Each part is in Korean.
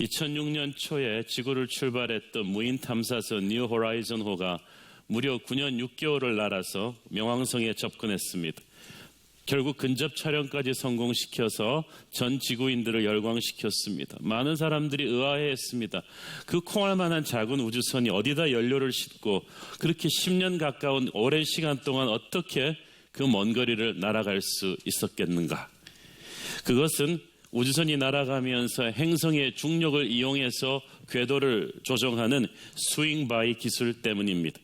2006년 초에 지구를 출발했던 무인 탐사선 뉴 호라이즌호가 무려 9년 6개월을 날아서 명왕성에 접근했습니다. 결국 근접 촬영까지 성공시켜서 전 지구인들을 열광시켰습니다. 많은 사람들이 의아해했습니다. 그 콩알 만한 작은 우주선이 어디다 연료를 싣고 그렇게 10년 가까운 오랜 시간 동안 어떻게 그 먼 거리를 날아갈 수 있었겠는가? 그것은 우주선이 날아가면서 행성의 중력을 이용해서 궤도를 조정하는 스윙 바이 기술 때문입니다.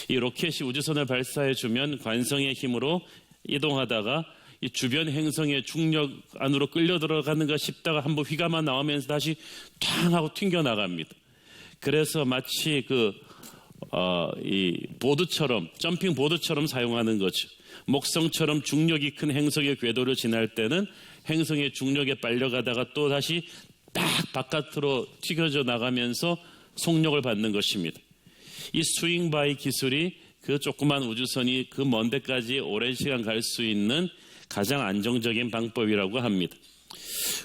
이 로켓이 우주선을 발사해주면 관성의 힘으로 이동하다가 이 주변 행성의 중력 안으로 끌려 들어가는가 싶다가 한번 휘감아 나오면서 다시 탕 하고 튕겨 나갑니다. 그래서 마치 이 보드처럼, 점핑 보드처럼 사용하는 거죠. 목성처럼 중력이 큰 행성의 궤도를 지날 때는 행성의 중력에 빨려가다가 또 다시 딱 바깥으로 튀겨져 나가면서 속력을 받는 것입니다. 이 스윙 바이 기술이 그 조그만 우주선이 그 먼 데까지 오랜 시간 갈 수 있는 가장 안정적인 방법이라고 합니다.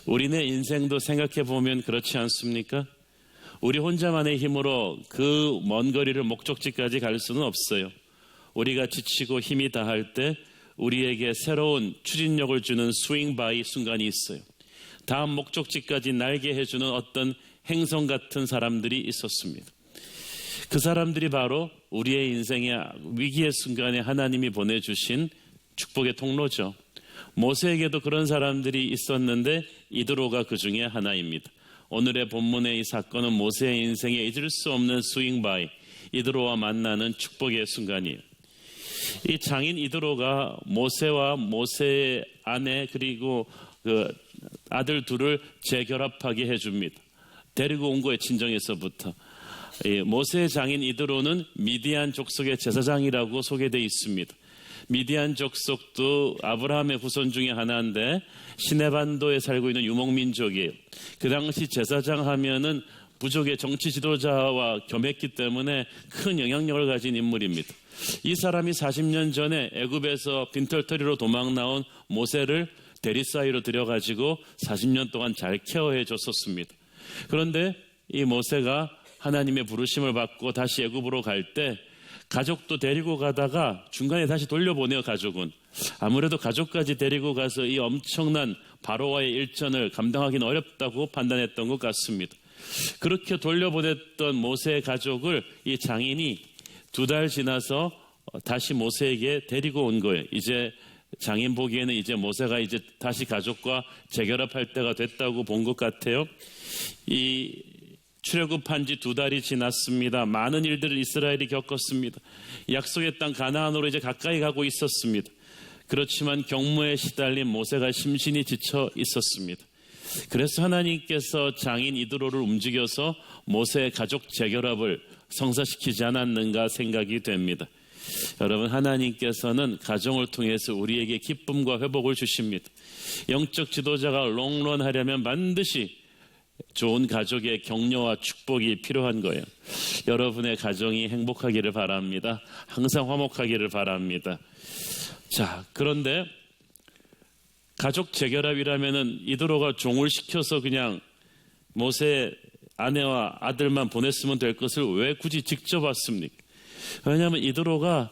우리네 인생도 생각해 보면 그렇지 않습니까? 우리 혼자만의 힘으로 그 먼 거리를 목적지까지 갈 수는 없어요. 우리가 지치고 힘이 다할 때 우리에게 새로운 추진력을 주는 스윙 바이 순간이 있어요. 다음 목적지까지 날게 해주는 어떤 행성 같은 사람들이 있었습니다. 그 사람들이 바로 우리의 인생의 위기의 순간에 하나님이 보내주신 축복의 통로죠. 모세에게도 그런 사람들이 있었는데 이드로가 그 중에 하나입니다. 오늘의 본문의 이 사건은 모세의 인생에 잊을 수 없는 스윙 바이, 이드로와 만나는 축복의 순간이에요. 이 장인 이드로가 모세와 모세의 아내 그리고 그 아들 둘을 재결합하게 해줍니다. 데리고 온 거예요. 친정에서부터. 모세의 장인 이드로는 미디안 족속의 제사장이라고 소개되어 있습니다. 미디안 족속도 아브라함의 후손 중에 하나인데 시내반도에 살고 있는 유목민족이에요. 그 당시 제사장 하면은 부족의 정치 지도자와 겸했기 때문에 큰 영향력을 가진 인물입니다. 이 사람이 40년 전에 애굽에서 빈털터리로 도망 나온 모세를 대리사이로 들여가지고 40년 동안 잘 케어해 줬었습니다. 그런데 이 모세가 하나님의 부르심을 받고 다시 애굽으로 갈 때 가족도 데리고 가다가 중간에 다시 돌려보내요. 가족은 아무래도 가족까지 데리고 가서 이 엄청난 바로와의 일전을 감당하기는 어렵다고 판단했던 것 같습니다. 그렇게 돌려보냈던 모세의 가족을 이 장인이 2달 지나서 다시 모세에게 데리고 온 거예요. 이제 장인 보기에는 이제 모세가 이제 다시 가족과 재결합할 때가 됐다고 본 것 같아요. 이 출애굽한 지 2달이 지났습니다. 많은 일들을 이스라엘이 겪었습니다. 약속의 땅 가나안으로 이제 가까이 가고 있었습니다. 그렇지만 경무에 시달린 모세가 심신이 지쳐 있었습니다. 그래서 하나님께서 장인 이드로를 움직여서 모세의 가족 재결합을 성사시키지 않았는가 생각이 됩니다. 여러분, 하나님께서는 가정을 통해서 우리에게 기쁨과 회복을 주십니다. 영적 지도자가 롱런 하려면 반드시 좋은 가족의 격려와 축복이 필요한 거예요. 여러분의 가정이 행복하기를 바랍니다. 항상 화목하기를 바랍니다. 자, 그런데 가족 재결합이라면은 이드로가 종을 시켜서 그냥 모세 아내와 아들만 보냈으면 될 것을 왜 굳이 직접 왔습니까? 왜냐하면 이드로가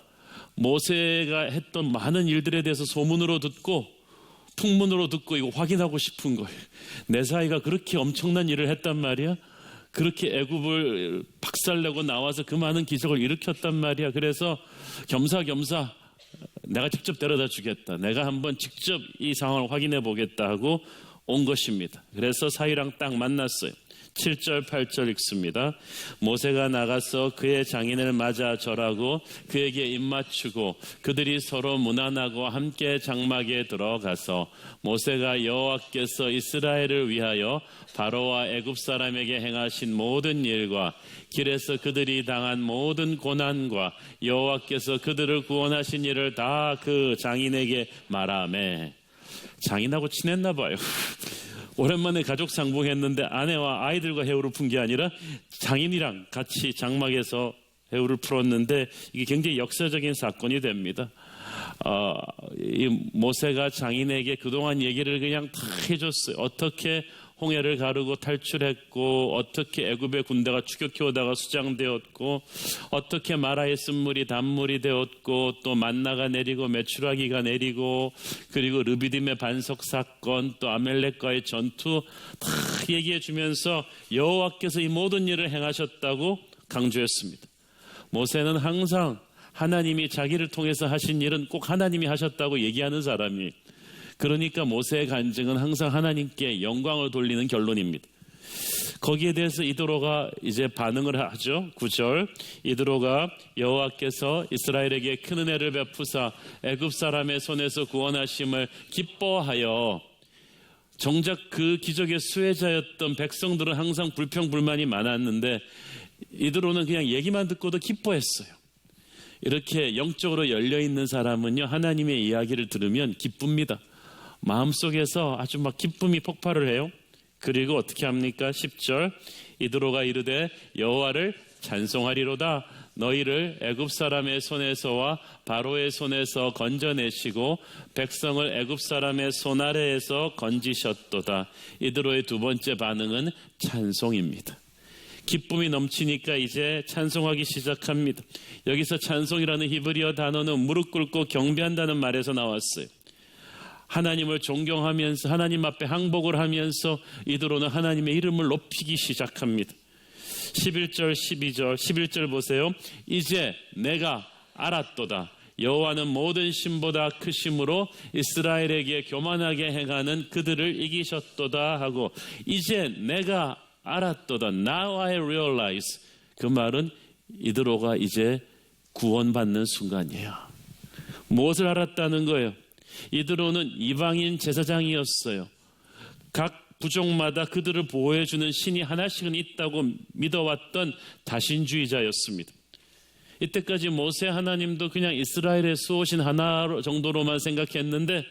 모세가 했던 많은 일들에 대해서 소문으로 듣고 풍문으로 듣고 이거 확인하고 싶은 거예요. 내 사이가 그렇게 엄청난 일을 했단 말이야. 그렇게 애굽을 박살내고 나와서 그 많은 기적을 일으켰단 말이야. 그래서 겸사겸사 내가 직접 데려다 주겠다. 내가 한번 직접 이 상황을 확인해 보겠다 하고 온 것입니다. 그래서 사이랑 딱 만났어요. 7절 8절 읽습니다. 모세가 나가서 그의 장인을 맞아 절하고 그에게 입맞추고 그들이 서로 문안하고 함께 장막에 들어가서 모세가 여호와께서 이스라엘을 위하여 바로와 애굽 사람에게 행하신 모든 일과 길에서 그들이 당한 모든 고난과 여호와께서 그들을 구원하신 일을 다 그 장인에게 말하매. 장인하고 친했나 봐요. 오랜만에 가족 상봉했는데 아내와 아이들과 해우를 푼 게 아니라 장인이랑 같이 장막에서 해우를 풀었는데 이게 굉장히 역사적인 사건이 됩니다. 이 모세가 장인에게 그동안 얘기를 그냥 다 해줬어요. 어떻게 홍해를 가르고 탈출했고, 어떻게 애굽의 군대가 추격해 오다가 수장되었고, 어떻게 마라의 쓴물이 단물이 되었고, 또 만나가 내리고 메추라기가 내리고, 그리고 르비딤의 반석 사건, 또 아멜렉과의 전투 다 얘기해 주면서 여호와께서 이 모든 일을 행하셨다고 강조했습니다. 모세는 항상 하나님이 자기를 통해서 하신 일은 꼭 하나님이 하셨다고 얘기하는 사람이에요. 그러니까 모세의 간증은 항상 하나님께 영광을 돌리는 결론입니다. 거기에 대해서 이드로가 이제 반응을 하죠. 9절, 이드로가 여호와께서 이스라엘에게 큰 은혜를 베푸사 애굽 사람의 손에서 구원하심을 기뻐하여, 정작 그 기적의 수혜자였던 백성들은 항상 불평불만이 많았는데 이드로는 그냥 얘기만 듣고도 기뻐했어요. 이렇게 영적으로 열려있는 사람은요, 하나님의 이야기를 들으면 기쁩니다. 마음속에서 아주 막 기쁨이 폭발을 해요. 그리고 어떻게 합니까? 10절, 이드로가 이르되 여호와를 찬송하리로다. 너희를 애굽 사람의 손에서와 바로의 손에서 건져내시고 백성을 애굽 사람의 손 아래에서 건지셨도다. 이드로의 두 번째 반응은 찬송입니다. 기쁨이 넘치니까 이제 찬송하기 시작합니다. 여기서 찬송이라는 히브리어 단어는 무릎 꿇고 경배한다는 말에서 나왔어요. 하나님을 존경하면서 하나님 앞에 항복을 하면서 이드로는 하나님의 이름을 높이기 시작합니다. 11절 12절 11절 보세요. 이제 내가 알았도다. 여호와는 모든 신보다 크심으로 이스라엘에게 교만하게 행하는 그들을 이기셨도다 하고, 이제 내가 알았도다. Now I realize. 그 말은 이드로가 이제 구원받는 순간이에요. 무엇을 알았다는 거예요? 이드로는 이방인 제사장이었어요. 각 부족마다 그들을 보호해주는 신이 하나씩은 있다고 믿어왔던 다신주의자였습니다. 이때까지 모세 하나님도 그냥 이스라엘의 수호신 하나 정도로만 생각했는데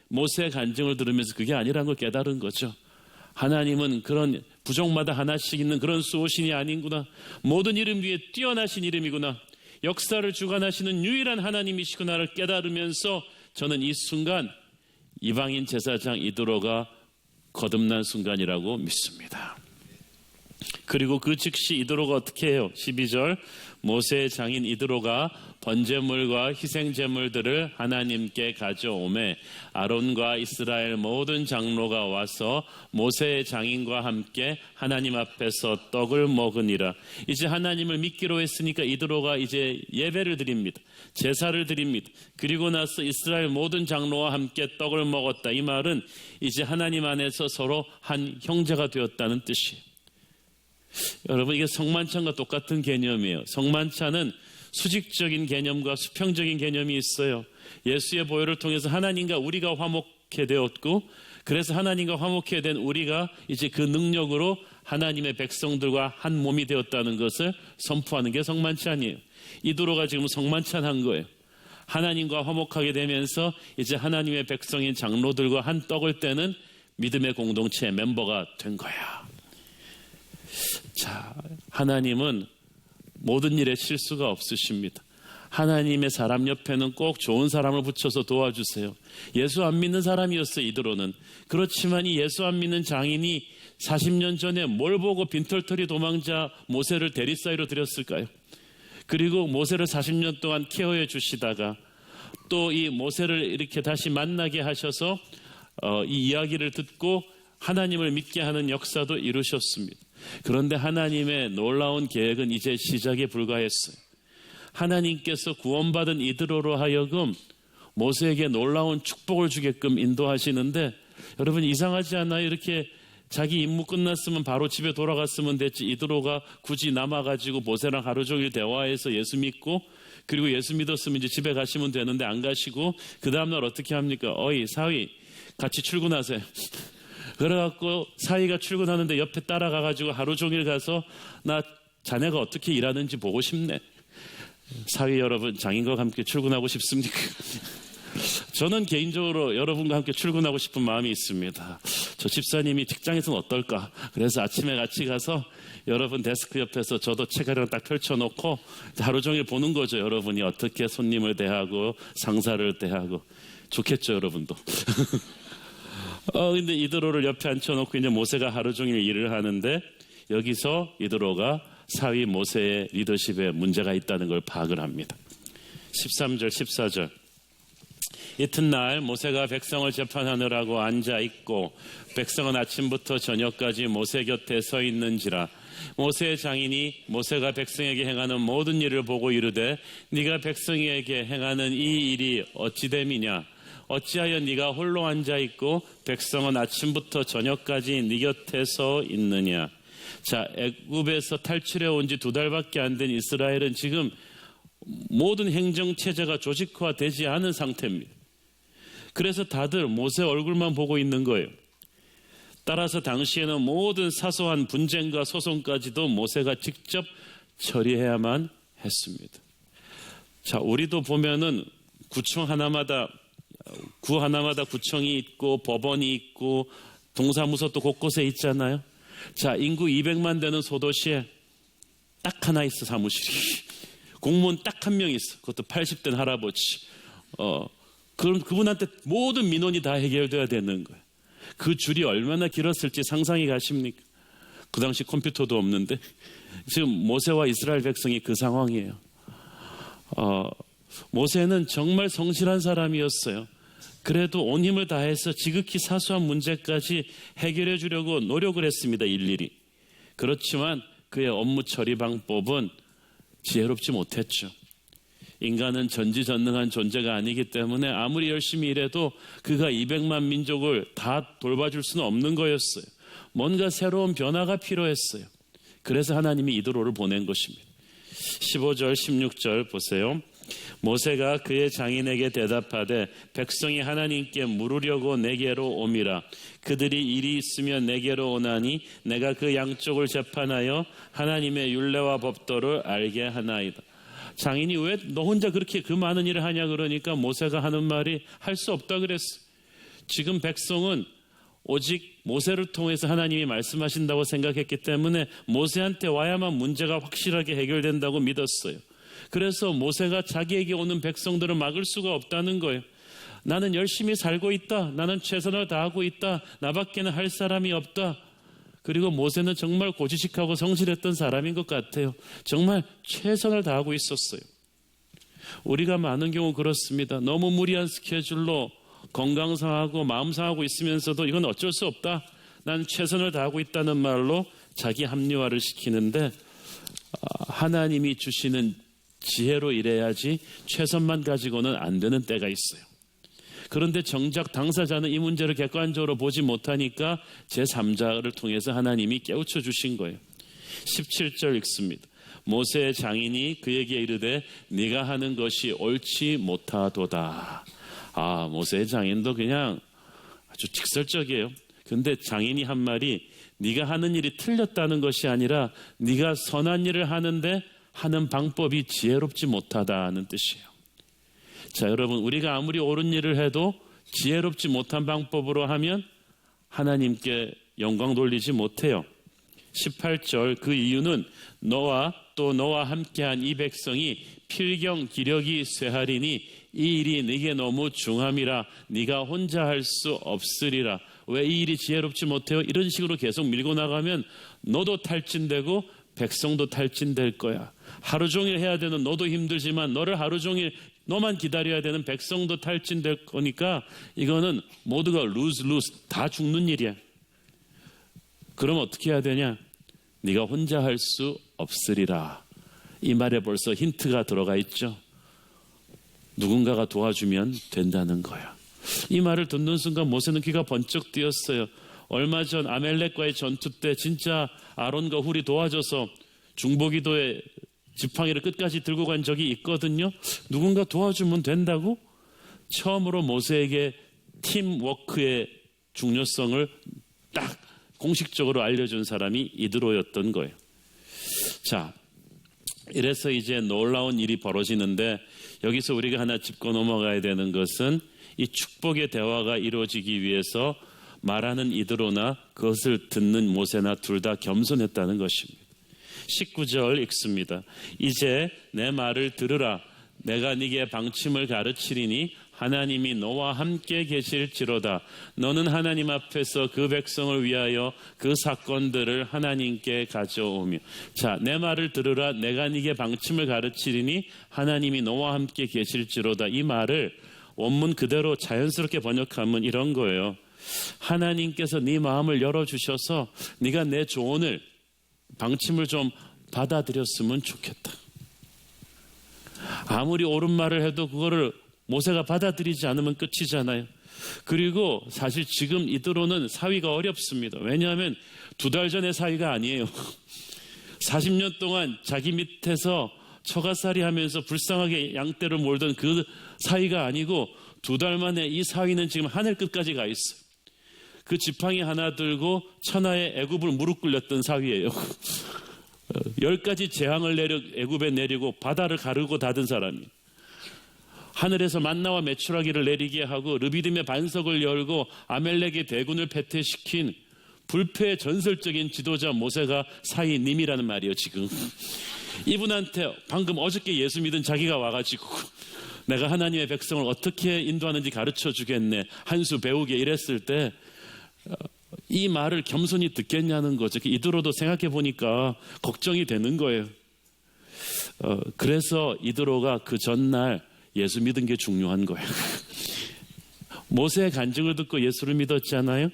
모세의 간증을 들으면서 그게 아니라는 걸 깨달은 거죠. 하나님은 그런 부족마다 하나씩 있는 그런 수호신이 아닌구나. 모든 이름 위에 뛰어나신 이름이구나. 역사를 주관하시는 유일한 하나님이시구나를 깨달으면서 저는 이 순간 이방인 제사장 이드로가 거듭난 순간이라고 믿습니다. 그리고 그 즉시 이드로가 어떻게 해요? 12절, 모세의 장인 이드로가 번제물과 희생제물들을 하나님께 가져오매 아론과 이스라엘 모든 장로가 와서 모세의 장인과 함께 하나님 앞에서 떡을 먹으니라. 이제 하나님을 믿기로 했으니까 이드로가 이제 예배를 드립니다. 제사를 드립니다. 그리고 나서 이스라엘 모든 장로와 함께 떡을 먹었다. 이 말은 이제 하나님 안에서 서로 한 형제가 되었다는 뜻이에요. 여러분, 이게 성만찬과 똑같은 개념이에요. 성만찬은 수직적인 개념과 수평적인 개념이 있어요. 예수의 보혈을 통해서 하나님과 우리가 화목해 되었고, 그래서 하나님과 화목해 된 우리가 이제 그 능력으로 하나님의 백성들과 한 몸이 되었다는 것을 선포하는 게 성만찬이에요. 이드로가 지금 성만찬한 거예요. 하나님과 화목하게 되면서 이제 하나님의 백성인 장로들과 한 떡을 떼는 믿음의 공동체의 멤버가 된 거야. 자, 하나님은 모든 일에 실수가 없으십니다. 하나님의 사람 옆에는 꼭 좋은 사람을 붙여서 도와주세요. 예수 안 믿는 사람이었어요, 이드로는. 그렇지만 이 예수 안 믿는 장인이 40년 전에 뭘 보고 빈털터리 도망자 모세를 대리사이로 들였을까요? 그리고 모세를 40년 동안 케어해 주시다가 또 이 모세를 이렇게 다시 만나게 하셔서 이 이야기를 듣고 하나님을 믿게 하는 역사도 이루셨습니다. 그런데 하나님의 놀라운 계획은 이제 시작에 불과했어요. 하나님께서 구원받은 이드로로 하여금 모세에게 놀라운 축복을 주게끔 인도하시는데, 여러분 이상하지 않아요? 이렇게 자기 임무 끝났으면 바로 집에 돌아갔으면 됐지, 이드로가 굳이 남아가지고 모세랑 하루 종일 대화해서 예수 믿고, 그리고 예수 믿었으면 이제 집에 가시면 되는데 안 가시고 그 다음날 어떻게 합니까? 어이 사위 같이 출근하세요. 그래갖고 사위가 출근하는데 옆에 따라가가지고 하루 종일 가서 나 자네가 어떻게 일하는지 보고 싶네. 사위 여러분, 장인과 함께 출근하고 싶습니까? 저는 개인적으로 여러분과 함께 출근하고 싶은 마음이 있습니다. 저 집사님이 직장에서는 어떨까? 그래서 아침에 같이 가서 여러분 데스크 옆에서 저도 책 하나 딱 펼쳐놓고 하루 종일 보는 거죠. 여러분이 어떻게 손님을 대하고 상사를 대하고. 좋겠죠, 여러분도. 근데 이드로를 옆에 앉혀놓고 이제 모세가 하루 종일 일을 하는데 여기서 이드로가 사위 모세의 리더십에 문제가 있다는 걸 파악을 합니다. 13절 14절 이튿날 모세가 백성을 재판하느라고 앉아 있고 백성은 아침부터 저녁까지 모세 곁에 서 있는지라 모세의 장인이 모세가 백성에게 행하는 모든 일을 보고 이르되 네가 백성에게 행하는 이 일이 어찌 됨이냐 어찌하여 네가 홀로 앉아 있고 백성은 아침부터 저녁까지 네 곁에 서 있느냐. 자, 애굽에서 탈출해 온 지 2달밖에 안 된 이스라엘은 지금 모든 행정체제가 조직화되지 않은 상태입니다. 그래서 다들 모세 얼굴만 보고 있는 거예요. 따라서 당시에는 모든 사소한 분쟁과 소송까지도 모세가 직접 처리해야만 했습니다. 자, 우리도 보면은 구 하나마다 구청이 있고 법원이 있고 동사무소도 곳곳에 있잖아요. 자, 인구 200만 되는 소도시에 딱 하나 있어, 사무실이. 공무원 딱 한 명 있어. 그것도 80된 할아버지. 그럼 그분한테 모든 민원이 다 해결돼야 되는 거예요. 그 줄이 얼마나 길었을지 상상이 가십니까? 그 당시 컴퓨터도 없는데 지금 모세와 이스라엘 백성이 그 상황이에요. 모세는 정말 성실한 사람이었어요. 그래도 온 힘을 다해서 지극히 사소한 문제까지 해결해 주려고 노력을 했습니다. 일일이. 그렇지만 그의 업무 처리 방법은 지혜롭지 못했죠. 인간은 전지전능한 존재가 아니기 때문에 아무리 열심히 일해도 그가 200만 민족을 다 돌봐줄 수는 없는 거였어요. 뭔가 새로운 변화가 필요했어요. 그래서 하나님이 이드로를 보낸 것입니다. 15절 16절 보세요. 모세가 그의 장인에게 대답하되 백성이 하나님께 물으려고 내게로 오미라. 그들이 일이 있으면 내게로 오나니 내가 그 양쪽을 재판하여 하나님의 율례와 법도를 알게 하나이다. 장인이 왜 너 혼자 그렇게 그 많은 일을 하냐 그러니까 모세가 하는 말이 할 수 없다 그랬어. 지금 백성은 오직 모세를 통해서 하나님이 말씀하신다고 생각했기 때문에 모세한테 와야만 문제가 확실하게 해결된다고 믿었어요. 그래서 모세가 자기에게 오는 백성들을 막을 수가 없다는 거예요. 나는 열심히 살고 있다. 나는 최선을 다하고 있다. 나밖에는 할 사람이 없다. 그리고 모세는 정말 고지식하고 성실했던 사람인 것 같아요. 정말 최선을 다하고 있었어요. 우리가 많은 경우 그렇습니다. 너무 무리한 스케줄로 건강 상하고 마음 상하고 있으면서도 이건 어쩔 수 없다. 난 최선을 다하고 있다는 말로 자기 합리화를 시키는데 하나님이 주시는 지혜로 일해야지 최선만 가지고는 안 되는 때가 있어요. 그런데 정작 당사자는 이 문제를 객관적으로 보지 못하니까 제3자를 통해서 하나님이 깨우쳐 주신 거예요. 17절 읽습니다. 모세의 장인이 그에게 이르되 네가 하는 것이 옳지 못하도다. 모세의 장인도 그냥 아주 직설적이에요. 근데 장인이 한 말이 네가 하는 일이 틀렸다는 것이 아니라 네가 선한 일을 하는데 하는 방법이 지혜롭지 못하다는 뜻이에요. 자, 여러분, 우리가 아무리 옳은 일을 해도 지혜롭지 못한 방법으로 하면 하나님께 영광 돌리지 못해요. 18절 그 이유는 너와 또 너와 함께한 이 백성이 필경 기력이 쇠하리니 이 일이 네게 너무 중함이라 네가 혼자 할 수 없으리라. 왜 이 일이 지혜롭지 못해요? 이런 식으로 계속 밀고 나가면 너도 탈진되고 백성도 탈진될 거야. 하루 종일 해야 되는 너도 힘들지만 너를 하루 종일 너만 기다려야 되는 백성도 탈진될 거니까 이거는 모두가 lose 다 죽는 일이야. 그럼 어떻게 해야 되냐? 네가 혼자 할 수 없으리라. 이 말에 벌써 힌트가 들어가 있죠. 누군가가 도와주면 된다는 거야. 이 말을 듣는 순간 모세는 귀가 번쩍 뜨였어요. 얼마 전 아멜렉과의 전투 때 진짜 아론과 훌이 도와줘서 중보기도의 지팡이를 끝까지 들고 간 적이 있거든요. 누군가 도와주면 된다고? 처음으로 모세에게 팀워크의 중요성을 딱 공식적으로 알려준 사람이 이드로였던 거예요. 자, 이래서 이제 놀라운 일이 벌어지는데 여기서 우리가 하나 짚고 넘어가야 되는 것은 이 축복의 대화가 이루어지기 위해서 말하는 이드로나 그것을 듣는 모세나 둘 다 겸손했다는 것입니다. 19절 읽습니다. 이제 내 말을 들으라. 내가 네게 방침을 가르치리니 하나님이 너와 함께 계실지로다. 너는 하나님 앞에서 그 백성을 위하여 그 사건들을 하나님께 가져오며. 자, 내 말을 들으라. 내가 네게 방침을 가르치리니 하나님이 너와 함께 계실지로다. 이 말을 원문 그대로 자연스럽게 번역하면 이런 거예요. 하나님께서 네 마음을 열어주셔서 네가 내 조언을, 방침을 좀 받아들였으면 좋겠다. 아무리 옳은 말을 해도 그거를 모세가 받아들이지 않으면 끝이잖아요. 그리고 사실 지금 이드로는 사위가 어렵습니다. 왜냐하면 2달 전의 사위가 아니에요. 40년 동안 자기 밑에서 처가살이 하면서 불쌍하게 양떼를 몰던 그 사위가 아니고 2달 만에 이 사위는 지금 하늘 끝까지 가 있어요. 그 지팡이 하나 들고 천하의 애굽을 무릎 꿇렸던 사위예요. 10가지 재앙을 애굽에 내리고 바다를 가르고 닫은 사람이, 하늘에서 만나와 메추라기를 내리게 하고 르비딤의 반석을 열고 아멜렉의 대군을 패퇴시킨 불패의 전설적인 지도자 모세가 사위님이라는 말이에요. 지금 이분한테 방금 어저께 예수 믿은 자기가 와가지고 내가 하나님의 백성을 어떻게 인도하는지 가르쳐 주겠네, 한 수 배우게 이랬을 때 이 말을 겸손히 듣겠냐는 거죠. 이드로도 생각해 보니까 걱정이 되는 거예요. 그래서 이드로가 그 전날 예수 믿은 게 중요한 거예요. 모세의 간증을 듣고 예수를 믿었잖아요.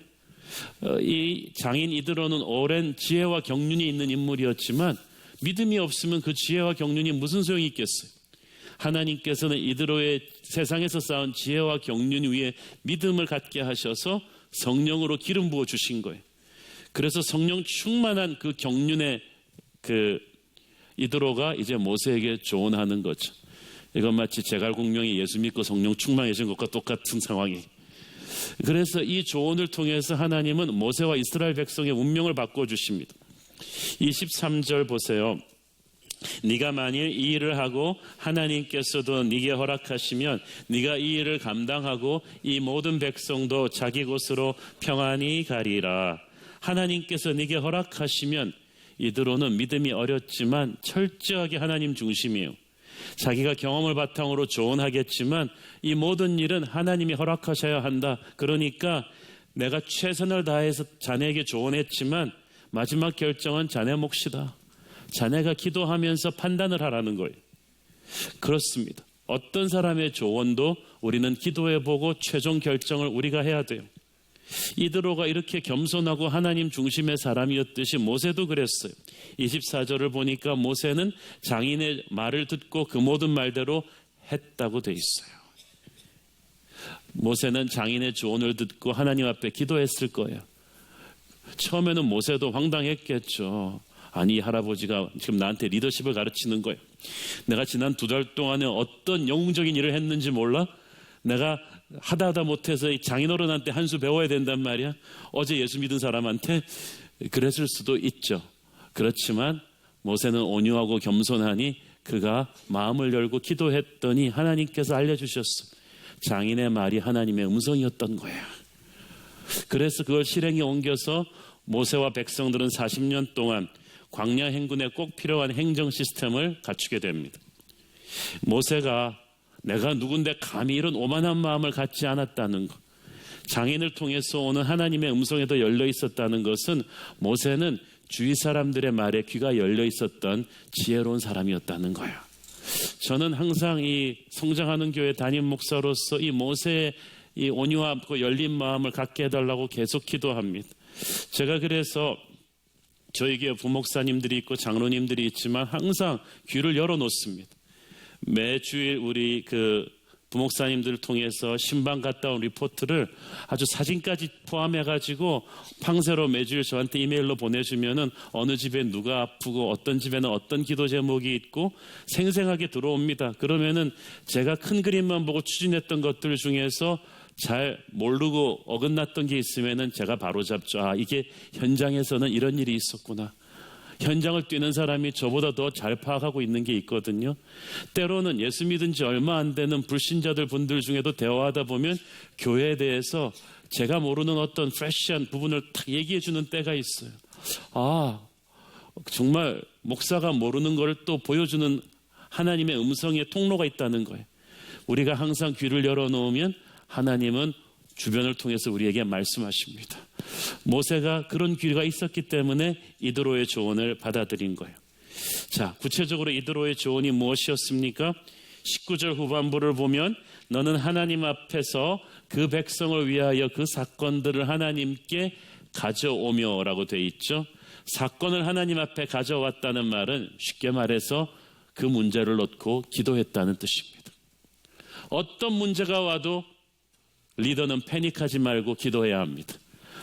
이 장인 이드로는 오랜 지혜와 경륜이 있는 인물이었지만 믿음이 없으면 그 지혜와 경륜이 무슨 소용이 있겠어요. 하나님께서는 이드로의 세상에서 쌓은 지혜와 경륜 위에 믿음을 갖게 하셔서 성령으로 기름 부어 주신 거예요. 그래서 성령 충만한 그 경륜의 그 이드로가 이제 모세에게 조언하는 거죠. 이건 마치 제갈공명이 예수 믿고 성령 충만해진 것과 똑같은 상황이에요. 그래서 이 조언을 통해서 하나님은 모세와 이스라엘 백성의 운명을 바꿔주십니다. 23절 보세요. 네가 만일 이 일을 하고 하나님께서도 네게 허락하시면 네가 이 일을 감당하고 이 모든 백성도 자기 곳으로 평안히 가리라. 하나님께서 네게 허락하시면, 이드로는 믿음이 어렸지만 철저하게 하나님 중심이에요. 자기가 경험을 바탕으로 조언하겠지만 이 모든 일은 하나님이 허락하셔야 한다. 그러니까 내가 최선을 다해서 자네에게 조언했지만 마지막 결정은 자네 몫이다. 자네가 기도하면서 판단을 하라는 거예요. 그렇습니다. 어떤 사람의 조언도 우리는 기도해보고 최종 결정을 우리가 해야 돼요. 이드로가 이렇게 겸손하고 하나님 중심의 사람이었듯이 모세도 그랬어요. 24절을 보니까 모세는 장인의 말을 듣고 그 모든 말대로 했다고 돼 있어요. 모세는 장인의 조언을 듣고 하나님 앞에 기도했을 거예요. 처음에는 모세도 황당했겠죠. 아니, 이 할아버지가 지금 나한테 리더십을 가르치는 거예요. 내가 지난 2달 동안에 어떤 영웅적인 일을 했는지 몰라? 내가 하다 못해서 이 장인어른한테 한 수 배워야 된단 말이야. 어제 예수 믿은 사람한테. 그랬을 수도 있죠. 그렇지만 모세는 온유하고 겸손하니 그가 마음을 열고 기도했더니 하나님께서 알려주셨어. 장인의 말이 하나님의 음성이었던 거예요. 그래서 그걸 실행에 옮겨서 모세와 백성들은 40년 동안 광야 행군에 꼭 필요한 행정 시스템을 갖추게 됩니다. 모세가 내가 누군데 감히 이런 오만한 마음을 갖지 않았다는 것, 장인을 통해서 오는 하나님의 음성에도 열려 있었다는 것은 모세는 주위 사람들의 말에 귀가 열려 있었던 지혜로운 사람이었다는 거예요. 저는 항상 이 성장하는 교회 담임 목사로서 이 모세의 이 온유하고 열린 마음을 갖게 해달라고 계속 기도합니다. 제가 그래서 저희 교회 부목사님들이 있고 장로님들이 있지만 항상 귀를 열어놓습니다. 매주일 우리 그 부목사님들을 통해서 신방 갔다 온 리포트를 아주 사진까지 포함해가지고 팡세로 매주일 저한테 이메일로 보내주면은 어느 집에 누가 아프고 어떤 집에는 어떤 기도 제목이 있고 생생하게 들어옵니다. 그러면은 제가 큰 그림만 보고 추진했던 것들 중에서 잘 모르고 어긋났던 게 있으면은 제가 바로 잡죠. 아, 이게 현장에서는 이런 일이 있었구나. 현장을 뛰는 사람이 저보다 더 잘 파악하고 있는 게 있거든요. 때로는 예수 믿은 지 얼마 안 되는 불신자들 분들 중에도 대화하다 보면 교회에 대해서 제가 모르는 어떤 프레시한 부분을 딱 얘기해 주는 때가 있어요. 아, 정말 목사가 모르는 걸 또 보여주는 하나님의 음성의 통로가 있다는 거예요. 우리가 항상 귀를 열어놓으면 하나님은 주변을 통해서 우리에게 말씀하십니다. 모세가 그런 귀가 있었기 때문에 이드로의 조언을 받아들인 거예요. 자, 구체적으로 이드로의 조언이 무엇이었습니까? 19절 후반부를 보면 너는 하나님 앞에서 그 백성을 위하여 그 사건들을 하나님께 가져오며 라고 되어 있죠. 사건을 하나님 앞에 가져왔다는 말은 쉽게 말해서 그 문제를 놓고 기도했다는 뜻입니다. 어떤 문제가 와도 리더는 패닉하지 말고 기도해야 합니다.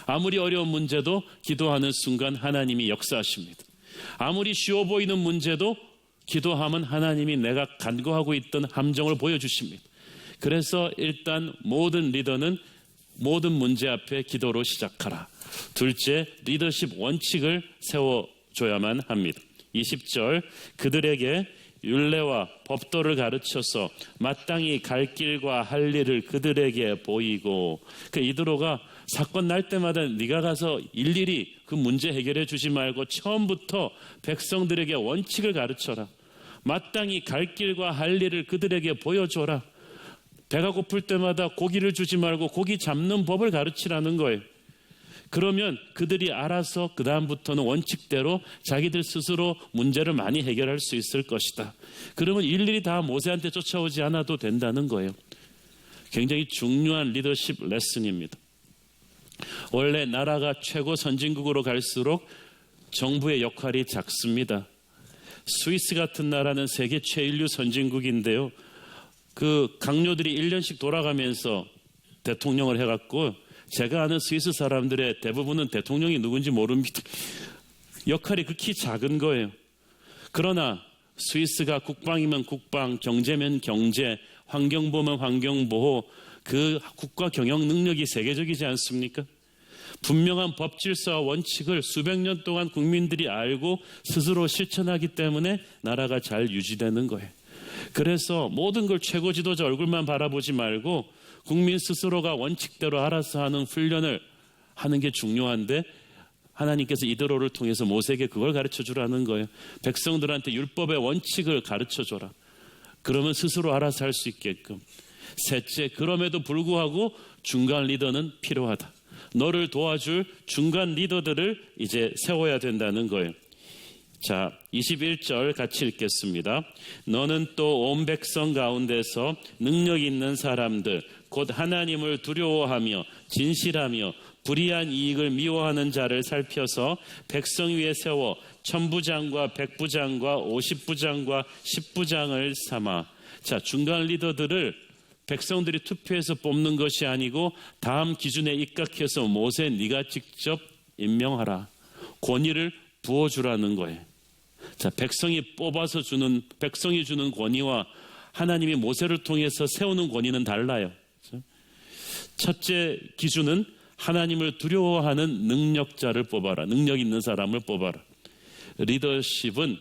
아무리 어려운 문제도 기도하는 순간 하나님이 역사하십니다. 아무리 쉬워 보이는 문제도 기도하면 하나님이 내가 간구하고 있던 함정을 보여주십니다. 그래서 일단 모든 리더는 모든 문제 앞에 기도로 시작하라. 둘째, 리더십 원칙을 세워줘야만 합니다. 20절, 그들에게 율례와 법도를 가르쳐서 마땅히 갈 길과 할 일을 그들에게 보이고, 이드로가 사건 날 때마다 네가 가서 일일이 그 문제 해결해 주지 말고 처음부터 백성들에게 원칙을 가르쳐라. 마땅히 갈 길과 할 일을 그들에게 보여줘라. 배가 고플 때마다 고기를 주지 말고 고기 잡는 법을 가르치라는 거예요. 그러면 그들이 알아서 그 다음부터는 원칙대로 자기들 스스로 문제를 많이 해결할 수 있을 것이다. 그러면 일일이 다 모세한테 쫓아오지 않아도 된다는 거예요. 굉장히 중요한 리더십 레슨입니다. 원래 나라가 최고 선진국으로 갈수록 정부의 역할이 작습니다. 스위스 같은 나라는 세계 최인류 선진국인데요. 그 강요들이 1년씩 돌아가면서 대통령을 해갖고 제가 아는 스위스 사람들의 대부분은 대통령이 누군지 모릅니다. 역할이 극히 작은 거예요. 그러나 스위스가 국방이면 국방, 경제면 경제, 환경보면 환경보호, 그 국가 경영 능력이 세계적이지 않습니까? 분명한 법 질서와 원칙을 수백 년 동안 국민들이 알고 스스로 실천하기 때문에 나라가 잘 유지되는 거예요. 그래서 모든 걸 최고 지도자 얼굴만 바라보지 말고 국민 스스로가 원칙대로 알아서 하는 훈련을 하는 게 중요한데, 하나님께서 이드로를 통해서 모세에게 그걸 가르쳐 주라는 거예요. 백성들한테 율법의 원칙을 가르쳐 줘라. 그러면 스스로 알아서 할 수 있게끔. 셋째, 그럼에도 불구하고 중간 리더는 필요하다. 너를 도와줄 중간 리더들을 이제 세워야 된다는 거예요. 자, 21절 같이 읽겠습니다. 너는 또 온 백성 가운데서 능력 있는 사람들, 곧 하나님을 두려워하며 진실하며 불의한 이익을 미워하는 자를 살펴서 백성 위에 세워 천부장과 백부장과 50부장과 10부장을 삼아. 자, 중간 리더들을 백성들이 투표해서 뽑는 것이 아니고 다음 기준에 입각해서 모세 네가 직접 임명하라. 권위를 부어주라는 거예요. 자, 백성이 주는 권위와 하나님이 모세를 통해서 세우는 권위는 달라요. 첫째 기준은 하나님을 두려워하는 능력자를 뽑아라. 능력 있는 사람을 뽑아라. 리더십은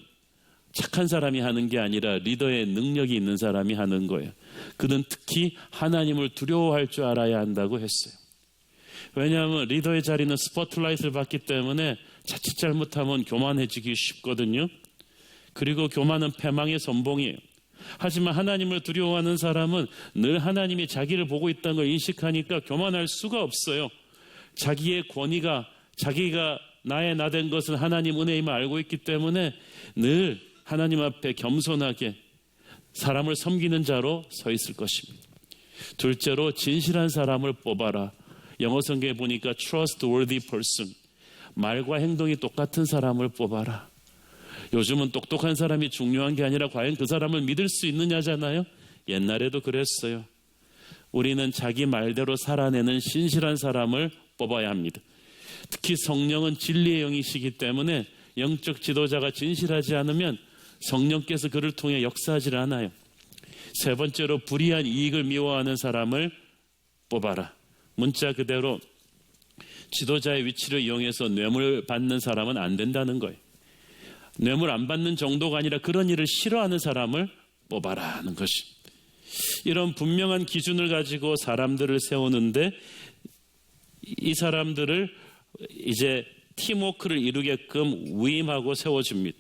착한 사람이 하는 게 아니라 리더의 능력이 있는 사람이 하는 거예요. 그는 특히 하나님을 두려워할 줄 알아야 한다고 했어요. 왜냐하면 리더의 자리는 스포트라이트를 받기 때문에 자칫 잘못하면 교만해지기 쉽거든요. 그리고 교만은 패망의 선봉이에요. 하지만 하나님을 두려워하는 사람은 늘 하나님이 자기를 보고 있다는 걸 인식하니까 교만할 수가 없어요. 자기의 권위가, 자기가 나의 나된 것은 하나님 은혜임을 알고 있기 때문에 늘 하나님 앞에 겸손하게 사람을 섬기는 자로 서 있을 것입니다. 둘째로 진실한 사람을 뽑아라. 영어 성경에 보니까 trustworthy person, 말과 행동이 똑같은 사람을 뽑아라. 요즘은 똑똑한 사람이 중요한 게 아니라 과연 그 사람을 믿을 수 있느냐잖아요. 옛날에도 그랬어요. 우리는 자기 말대로 살아내는 신실한 사람을 뽑아야 합니다. 특히 성령은 진리의 영이시기 때문에 영적 지도자가 진실하지 않으면 성령께서 그를 통해 역사하지 않아요. 세 번째로 불의한 이익을 미워하는 사람을 뽑아라. 문자 그대로 지도자의 위치를 이용해서 뇌물 받는 사람은 안 된다는 거예요. 뇌물 안 받는 정도가 아니라 그런 일을 싫어하는 사람을 뽑아라는 것이. 이런 분명한 기준을 가지고 사람들을 세우는데 이 사람들을 이제 팀워크를 이루게끔 위임하고 세워줍니다.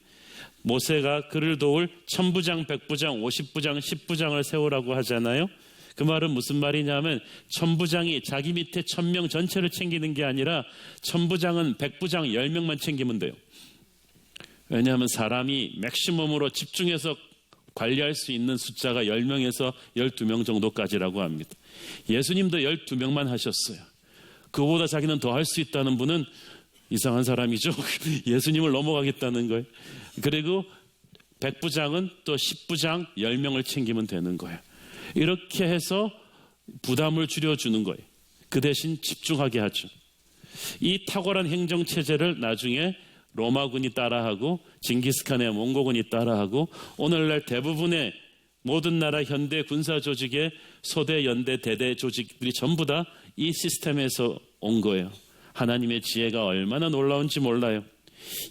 모세가 그를 도울 천부장, 백부장, 50부장, 10부장을 세우라고 하잖아요. 그 말은 무슨 말이냐면 천부장이 자기 밑에 1000명 전체를 챙기는 게 아니라 천부장은 백부장 10명만 챙기면 돼요. 왜냐하면 사람이 맥시멈으로 집중해서 관리할 수 있는 숫자가 10명에서 12명 정도까지라고 합니다. 예수님도 12명만 하셨어요. 그보다 자기는 더 할 수 있다는 분은 이상한 사람이죠. 예수님을 넘어가겠다는 거예요. 그리고 백부장은 또 10부장 10명을 챙기면 되는 거예요. 이렇게 해서 부담을 줄여주는 거예요. 그 대신 집중하게 하죠. 이 탁월한 행정체제를 나중에 로마군이 따라하고 징기스칸의 몽고군이 따라하고 오늘날 대부분의 모든 나라 현대 군사 조직의 소대, 연대, 대대 조직들이 전부 다 이 시스템에서 온 거예요. 하나님의 지혜가 얼마나 놀라운지 몰라요.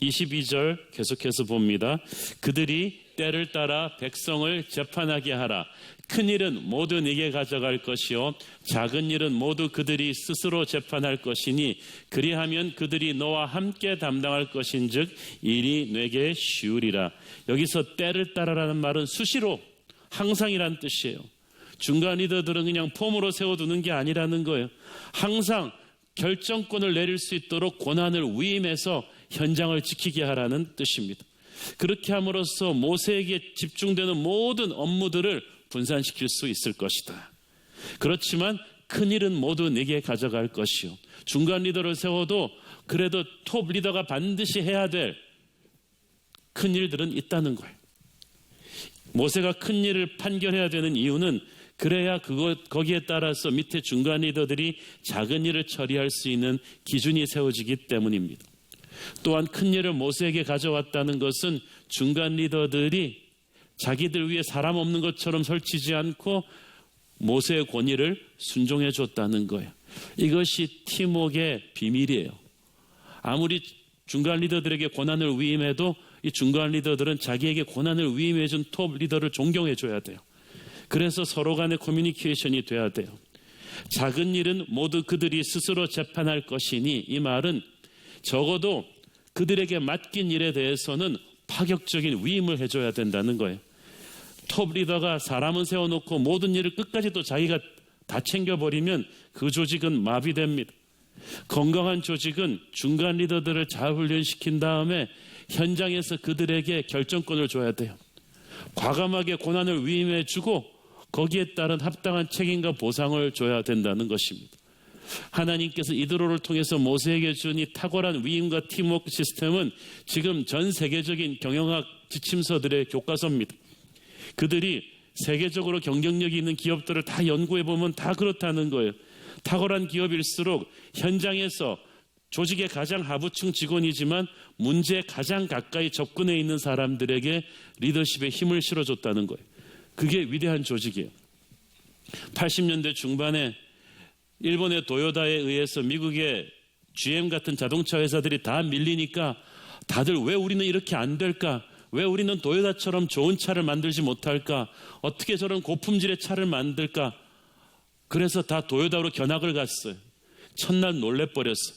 22절 계속해서 봅니다. 그들이 때를 따라 백성을 재판하게 하라. 큰 일은 모두 네게 가져갈 것이요 작은 일은 모두 그들이 스스로 재판할 것이니 그리하면 그들이 너와 함께 담당할 것인즉 일이 네게 쉬우리라. 여기서 때를 따라라는 말은 수시로 항상이란 뜻이에요. 중간 리더들은 그냥 폼으로 세워두는 게 아니라는 거예요. 항상 결정권을 내릴 수 있도록 권한을 위임해서 현장을 지키게 하라는 뜻입니다. 그렇게 함으로써 모세에게 집중되는 모든 업무들을 분산시킬 수 있을 것이다. 그렇지만 큰 일은 모두 네게 가져갈 것이요. 중간 리더를 세워도 그래도 톱 리더가 반드시 해야 될 큰 일들은 있다는 거예요. 모세가 큰 일을 판결해야 되는 이유는 그래야 거기에 따라서 밑에 중간 리더들이 작은 일을 처리할 수 있는 기준이 세워지기 때문입니다. 또한 큰 일을 모세에게 가져왔다는 것은 중간 리더들이 자기들 위에 사람 없는 것처럼 설치지 않고 모세의 권위를 순종해 줬다는 거예요. 이것이 팀워크의 비밀이에요. 아무리 중간 리더들에게 권한을 위임해도 이 중간 리더들은 자기에게 권한을 위임해 준 톱 리더를 존경해 줘야 돼요. 그래서 서로 간의 커뮤니케이션이 돼야 돼요. 작은 일은 모두 그들이 스스로 재판할 것이니 이 말은 적어도 그들에게 맡긴 일에 대해서는 파격적인 위임을 해줘야 된다는 거예요. 톱 리더가 사람은 세워놓고 모든 일을 끝까지 또 자기가 다 챙겨버리면 그 조직은 마비됩니다. 건강한 조직은 중간 리더들을 잘 훈련시킨 다음에 현장에서 그들에게 결정권을 줘야 돼요. 과감하게 권한을 위임해주고 거기에 따른 합당한 책임과 보상을 줘야 된다는 것입니다. 하나님께서 이드로를 통해서 모세에게 준 이 탁월한 위임과 팀워크 시스템은 지금 전 세계적인 경영학 지침서들의 교과서입니다. 그들이 세계적으로 경쟁력이 있는 기업들을 다 연구해보면 다 그렇다는 거예요. 탁월한 기업일수록 현장에서 조직의 가장 하부층 직원이지만 문제에 가장 가까이 접근해 있는 사람들에게 리더십의 힘을 실어줬다는 거예요. 그게 위대한 조직이에요. 80년대 중반에 일본의 도요다에 의해서 미국의 GM 같은 자동차 회사들이 다 밀리니까 다들 왜 우리는 이렇게 안 될까? 왜 우리는 도요다처럼 좋은 차를 만들지 못할까? 어떻게 저런 고품질의 차를 만들까? 그래서 다 도요다로 견학을 갔어요. 첫날 놀래버렸어요.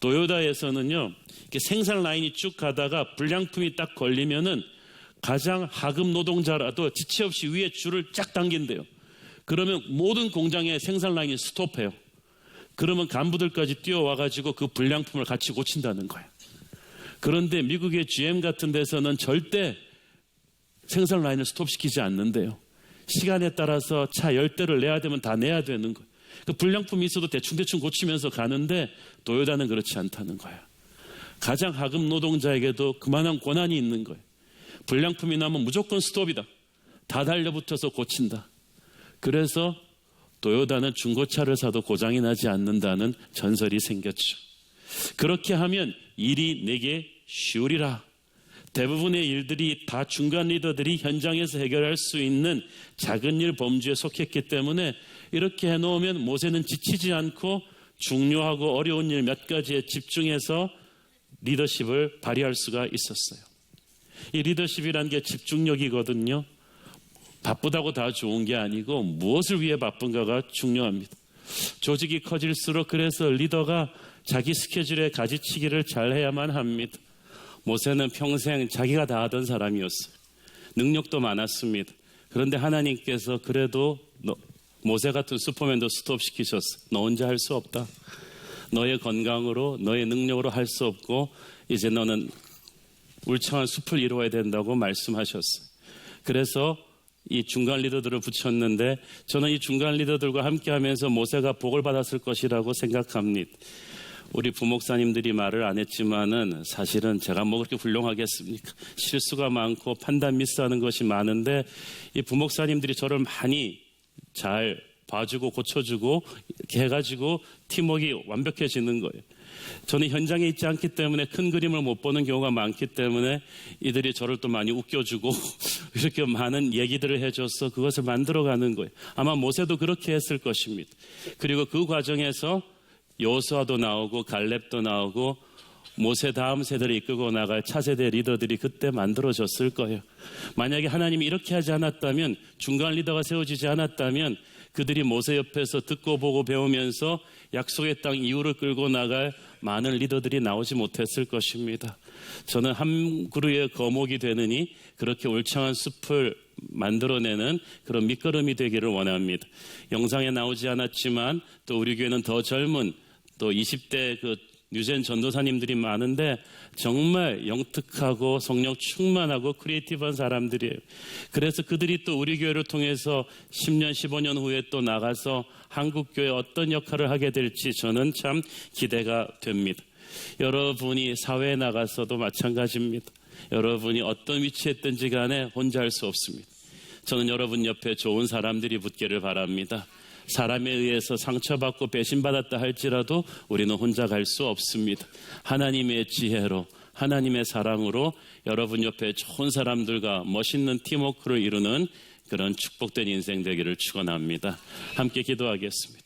도요다에서는요, 이렇게 생산 라인이 쭉 가다가 불량품이 딱 걸리면은 가장 하급 노동자라도 지체 없이 위에 줄을 쫙 당긴대요. 그러면 모든 공장의 생산 라인이 스톱해요. 그러면 간부들까지 뛰어와가지고 그 불량품을 같이 고친다는 거예요. 그런데 미국의 GM 같은 데서는 절대 생산 라인을 스톱시키지 않는데요. 시간에 따라서 차 10대를 내야 되면 다 내야 되는 거예요. 그 불량품이 있어도 대충대충 고치면서 가는데 도요다는 그렇지 않다는 거예요. 가장 하급 노동자에게도 그만한 권한이 있는 거예요. 불량품이 나면 무조건 스톱이다. 다 달려붙어서 고친다. 그래서 도요다는 중고차를 사도 고장이 나지 않는다는 전설이 생겼죠. 그렇게 하면 일이 내게 쉬우리라. 대부분의 일들이 다 중간 리더들이 현장에서 해결할 수 있는 작은 일 범주에 속했기 때문에 이렇게 해놓으면 모세는 지치지 않고 중요하고 어려운 일 몇 가지에 집중해서 리더십을 발휘할 수가 있었어요. 이 리더십이라는 게 집중력이거든요. 바쁘다고 다 좋은 게 아니고 무엇을 위해 바쁜가가 중요합니다. 조직이 커질수록 그래서 리더가 자기 스케줄에 가지치기를 잘 해야만 합니다. 모세는 평생 자기가 다 하던 사람이었어요. 능력도 많았습니다. 그런데 하나님께서 그래도 모세 같은 슈퍼맨도 스톱시키셨어. 너 혼자 할 수 없다. 너의 건강으로, 너의 능력으로 할 수 없고 이제 너는 울창한 숲을 이루어야 된다고 말씀하셨어. 그래서 이 중간 리더들을 붙였는데 저는 이 중간 리더들과 함께하면서 모세가 복을 받았을 것이라고 생각합니다. 우리 부목사님들이 말을 안 했지만은 사실은 제가 뭐 그렇게 훌륭하겠습니까? 실수가 많고 판단 미스하는 것이 많은데 이 부목사님들이 저를 많이 잘 봐주고 고쳐주고 이렇게 해가지고 팀워크가 완벽해지는 거예요. 저는 현장에 있지 않기 때문에 큰 그림을 못 보는 경우가 많기 때문에 이들이 저를 또 많이 웃겨주고 이렇게 많은 얘기들을 해줘서 그것을 만들어가는 거예요. 아마 모세도 그렇게 했을 것입니다. 그리고 그 과정에서 여호수아도 나오고 갈렙도 나오고 모세 다음 세대를 이끌고 나갈 차세대 리더들이 그때 만들어졌을 거예요. 만약에 하나님이 이렇게 하지 않았다면, 중간 리더가 세워지지 않았다면 그들이 모세 옆에서 듣고 보고 배우면서 약속의 땅 이후를 끌고 나갈 많은 리더들이 나오지 못했을 것입니다. 저는 한 그루의 거목이 되느니 그렇게 울창한 숲을 만들어내는 그런 밑거름이 되기를 원합니다. 영상에 나오지 않았지만 또 우리 교회는 더 젊은 또 20대 그 유젠 전도사님들이 많은데 정말 영특하고 성령 충만하고 크리에이티브한 사람들이에요. 그래서 그들이 또 우리 교회를 통해서 10년, 15년 후에 또 나가서 한국교회에 어떤 역할을 하게 될지 저는 참 기대가 됩니다. 여러분이 사회에 나가서도 마찬가지입니다. 여러분이 어떤 위치에 있든지 간에 혼자 할 수 없습니다. 저는 여러분 옆에 좋은 사람들이 붙기를 바랍니다. 사람에 의해서 상처받고 배신받았다 할지라도 우리는 혼자 갈 수 없습니다. 하나님의 지혜로, 하나님의 사랑으로 여러분 옆에 좋은 사람들과 멋있는 팀워크를 이루는 그런 축복된 인생 되기를 축원합니다. 함께 기도하겠습니다.